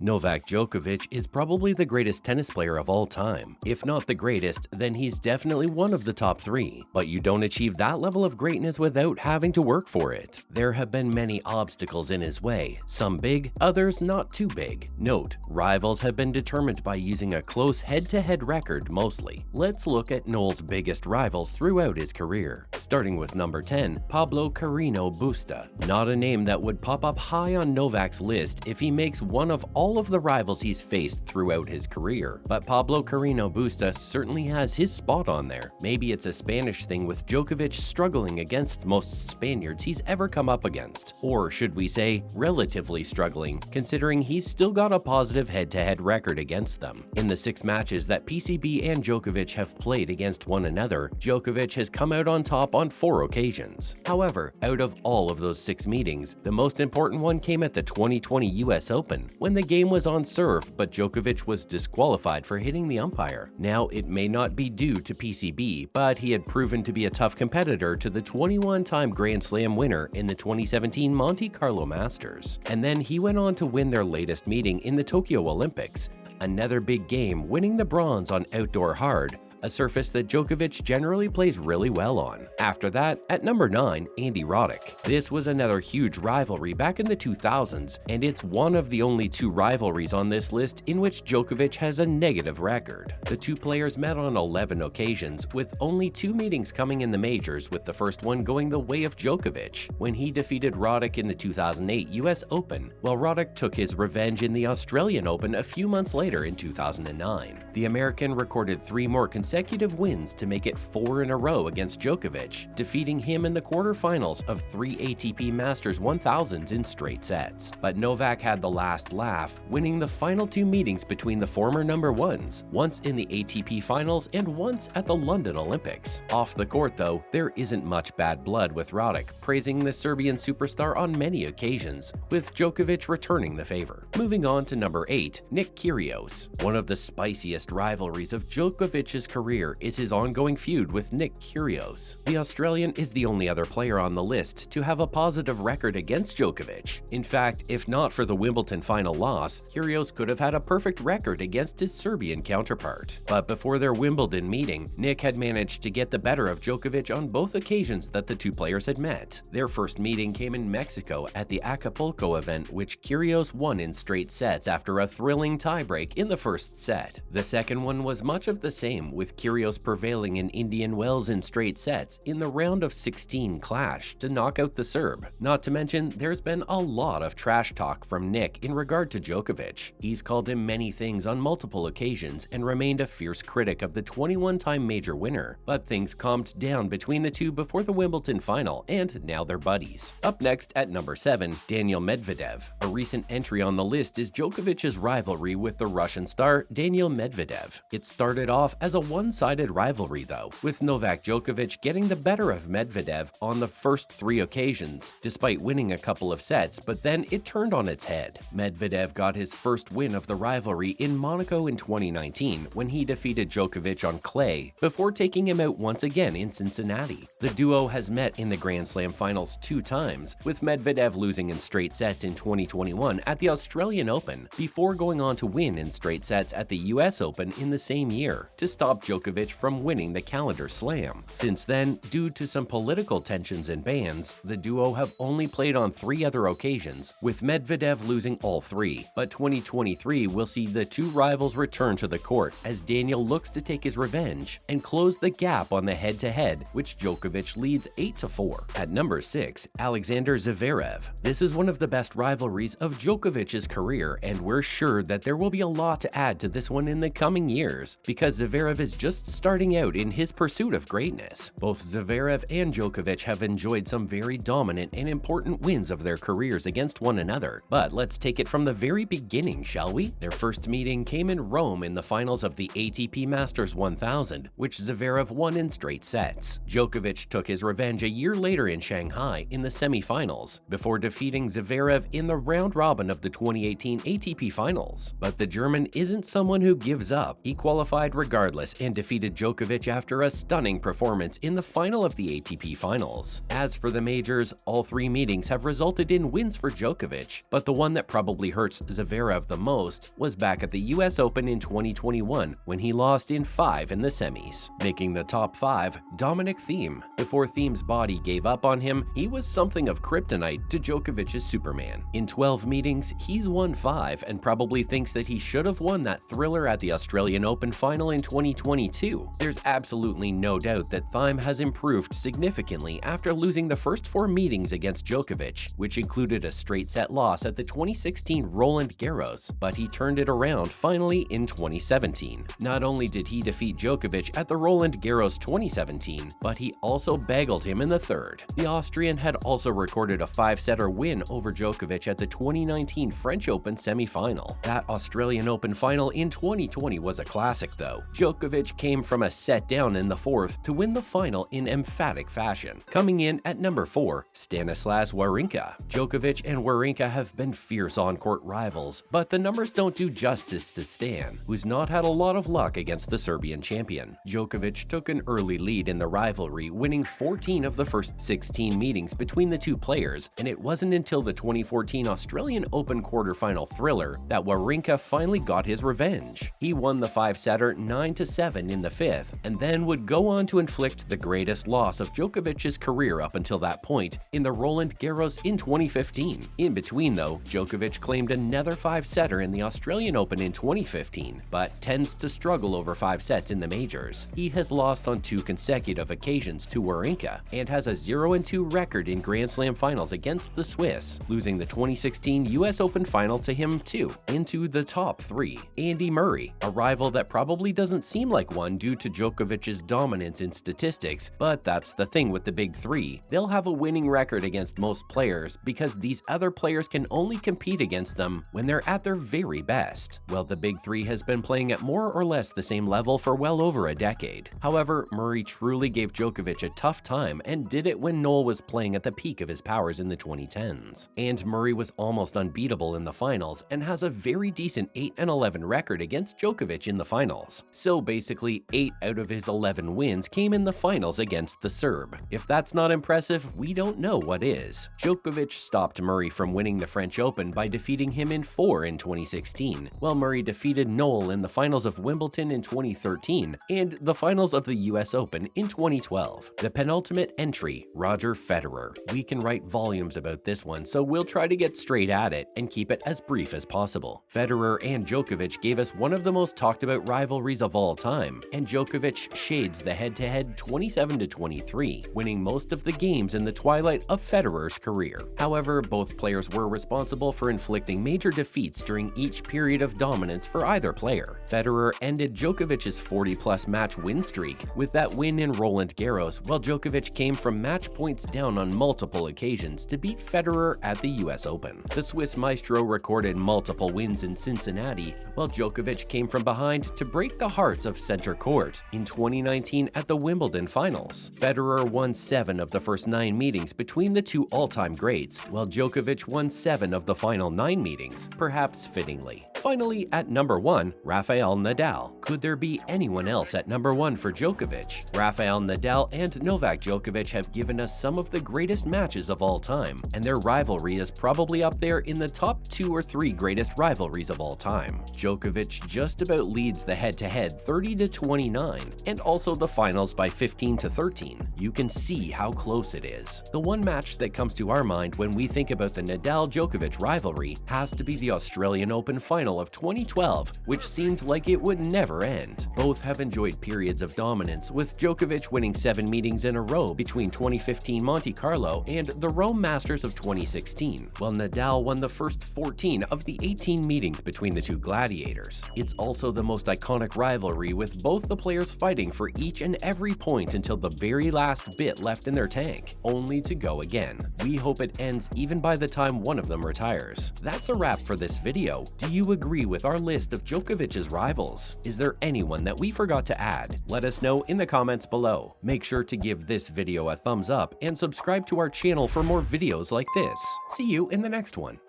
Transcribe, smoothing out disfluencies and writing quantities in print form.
Novak Djokovic is probably the greatest tennis player of all time. If not the greatest, then he's definitely one of the top three. But you don't achieve that level of greatness without having to work for it. There have been many obstacles in his way, some big, others not too big. Note, rivals have been determined by using a close head-to-head record mostly. Let's look at Noel's biggest rivals throughout his career. Starting with number 10, Pablo Carreño Busta. Not a name that would pop up high on Novak's list if he makes one of all of the rivals he's faced throughout his career, but Pablo Carreño Busta certainly has his spot on there. Maybe it's a Spanish thing with Djokovic struggling against most Spaniards he's ever come up against, or should we say, relatively struggling, considering he's still got a positive head-to-head record against them. In the 6 matches that PCB and Djokovic have played against one another, Djokovic has come out on top on 4 occasions. However, out of all of those 6 meetings, the most important one came at the 2020 US Open, when the game was on serve, but Djokovic was disqualified for hitting the umpire. Now, it may not be due to PCB, but he had proven to be a tough competitor to the 21-time Grand Slam winner in the 2017 Monte Carlo Masters. And then he went on to win their latest meeting in the Tokyo Olympics. Another big game, winning the bronze on outdoor hard, a surface that Djokovic generally plays really well on. After that, at number 9, Andy Roddick. This was another huge rivalry back in the 2000s, and it's one of the only 2 rivalries on this list in which Djokovic has a negative record. The 2 players met on 11 occasions, with only 2 meetings coming in the majors, with the first one going the way of Djokovic, when he defeated Roddick in the 2008 US Open, while Roddick took his revenge in the Australian Open a few months later in 2009. The American recorded 3 more consecutive wins to make it 4 in a row against Djokovic, defeating him in the quarterfinals of 3 ATP Masters 1000s in straight sets. But Novak had the last laugh, winning the final 2 meetings between the former number ones, once in the ATP finals and once at the London Olympics. Off the court though, there isn't much bad blood with Roddick, praising the Serbian superstar on many occasions, with Djokovic returning the favor. Moving on to number 8, Nick Kyrgios. One of the spiciest rivalries of Djokovic's career is his ongoing feud with Nick Kyrgios. The Australian is the only other player on the list to have a positive record against Djokovic. In fact, if not for the Wimbledon final loss, Kyrgios could have had a perfect record against his Serbian counterpart. But before their Wimbledon meeting, Nick had managed to get the better of Djokovic on both occasions that the 2 players had met. Their first meeting came in Mexico at the Acapulco event, which Kyrgios won in straight sets after a thrilling tiebreak in the first set. The second one was much of the same, with Kyrgios prevailing in Indian Wells in straight sets in the round of 16 clash to knock out the Serb. Not to mention, there's been a lot of trash talk from Nick in regard to Djokovic. He's called him many things on multiple occasions and remained a fierce critic of the 21-time major winner, but things calmed down between the 2 before the Wimbledon final, and now they're buddies. Up next at number 7, Daniil Medvedev. A recent entry on the list is Djokovic's rivalry with the Russian star Daniil Medvedev. It started off as a one-sided rivalry though, with Novak Djokovic getting the better of Medvedev on the first 3 occasions, despite winning a couple of sets, but then it turned on its head. Medvedev got his first win of the rivalry in Monaco in 2019 when he defeated Djokovic on clay, before taking him out once again in Cincinnati. The duo has met in the Grand Slam finals 2 times, with Medvedev losing in straight sets in 2021 at the Australian Open, before going on to win in straight sets at the US Open in the same year, to stop Djokovic from winning the calendar slam. Since then, due to some political tensions and bans, the duo have only played on 3 other occasions, with Medvedev losing all 3. But 2023 will see the 2 rivals return to the court as Daniil looks to take his revenge and close the gap on the head-to-head, which Djokovic leads 8-4. At number 6, Alexander Zverev. This is one of the best rivalries of Djokovic's career, and we're sure that there will be a lot to add to this one in the coming years, because Zverev is just starting out in his pursuit of greatness. Both Zverev and Djokovic have enjoyed some very dominant and important wins of their careers against one another, but let's take it from the very beginning, shall we? Their first meeting came in Rome in the finals of the ATP Masters 1000, which Zverev won in straight sets. Djokovic took his revenge a year later in Shanghai in the semifinals, before defeating Zverev in the round robin of the 2018 ATP Finals. But the German isn't someone who gives up. He qualified regardless and defeated Djokovic after a stunning performance in the final of the ATP Finals. As for the majors, all 3 meetings have resulted in wins for Djokovic, but the one that probably hurts Zverev the most was back at the US Open in 2021 when he lost in 5 in the semis. Making the top 5, Dominic Thiem. Before Thiem's body gave up on him, he was something of kryptonite to Djokovic's Superman. In 12 meetings, he's won 5 and probably thinks that he should have won that thriller at the Australian Open final in 2022. There's absolutely no doubt that Thiem has improved significantly after losing the first 4 meetings against Djokovic, which included a straight-set loss at the 2016 Roland Garros, but he turned it around finally in 2017. Not only did he defeat Djokovic at the Roland Garros 2017, but he also baggled him in the third. The Austrian had also recorded a 5-setter win over Djokovic at the 2019 French Open semi-final. That Australian Open final in 2020 was a classic though. Djokovic came from a set down in the 4th to win the final in emphatic fashion. Coming in at number 4, Stanislas Wawrinka. Djokovic and Wawrinka have been fierce on-court rivals, but the numbers don't do justice to Stan, who's not had a lot of luck against the Serbian champion. Djokovic took an early lead in the rivalry, winning 14 of the first 16 meetings between the two players, and it wasn't until the 2014 Australian Open quarterfinal thriller that Wawrinka finally got his revenge. He won the 5-setter 9-7 in the 5th, and then would go on to inflict the greatest loss of Djokovic's career up until that point in the Roland Garros in 2015. In between though, Djokovic claimed another 5-setter in the Australian Open in 2015, but tends to struggle over 5 sets in the majors. He has lost on 2 consecutive occasions to Wawrinka, and has a 0-2 record in Grand Slam finals against the Swiss, losing the 2016 US Open final to him too. Into the top 3, Andy Murray, a rival that probably doesn't seem like one due to Djokovic's dominance in statistics, but that's the thing with the big 3. They'll have a winning record against most players because these other players can only compete against them when they're at their very best. Well, the big 3 has been playing at more or less the same level for well over a decade. However, Murray truly gave Djokovic a tough time and did it when Noel was playing at the peak of his powers in the 2010s. And Murray was almost unbeatable in the finals and has a very decent 8-11 record against Djokovic in the finals. So basically, 8 out of his 11 wins came in the finals against the Serb. If that's not impressive, we don't know what is. Djokovic stopped Murray from winning the French Open by defeating him in 4 in 2016, while Murray defeated Noel in the finals of Wimbledon in 2013 and the finals of the US Open in 2012. The penultimate entry, Roger Federer. We can write volumes about this one, so we'll try to get straight at it and keep it as brief as possible. Federer and Djokovic gave us one of the most talked about rivalries of all time, and Djokovic shades the head-to-head 27-23, winning most of the games in the twilight of Federer's career. However, both players were responsible for inflicting major defeats during each period of dominance for either player. Federer ended Djokovic's 40-plus match win streak with that win in Roland Garros, while Djokovic came from match points down on multiple occasions to beat Federer at the US Open. The Swiss maestro recorded multiple wins in Cincinnati, while Djokovic came from behind to break the hearts of center court. In 2019 at the Wimbledon finals, Federer won 7 of the first 9 meetings between the two all-time greats, while Djokovic won 7 of the final 9 meetings, perhaps fittingly. Finally, at number 1, Rafael Nadal. Could there be anyone else at number 1 for Djokovic? Rafael Nadal and Novak Djokovic have given us some of the greatest matches of all time, and their rivalry is probably up there in the top 2 or 3 greatest rivalries of all time. Djokovic just about leads the head-to-head 30-29, and also the finals by 15-13. You can see how close it is. The one match that comes to our mind when we think about the Nadal-Djokovic rivalry has to be the Australian Open final of 2012, which seemed like it would never end. Both have enjoyed periods of dominance, with Djokovic winning 7 meetings in a row between 2015 Monte Carlo and the Rome Masters of 2016, while Nadal won the first 14 of the 18 meetings between the two gladiators. It's also the most iconic rivalry, with both the players fighting for each and every point until the very last bit left in their tank, only to go again. We hope it ends even by the time one of them retires. That's a wrap for this video. Do you agree with our list of Djokovic's rivals? Is there anyone that we forgot to add? Let us know in the comments below. Make sure to give this video a thumbs up and subscribe to our channel for more videos like this. See you in the next one.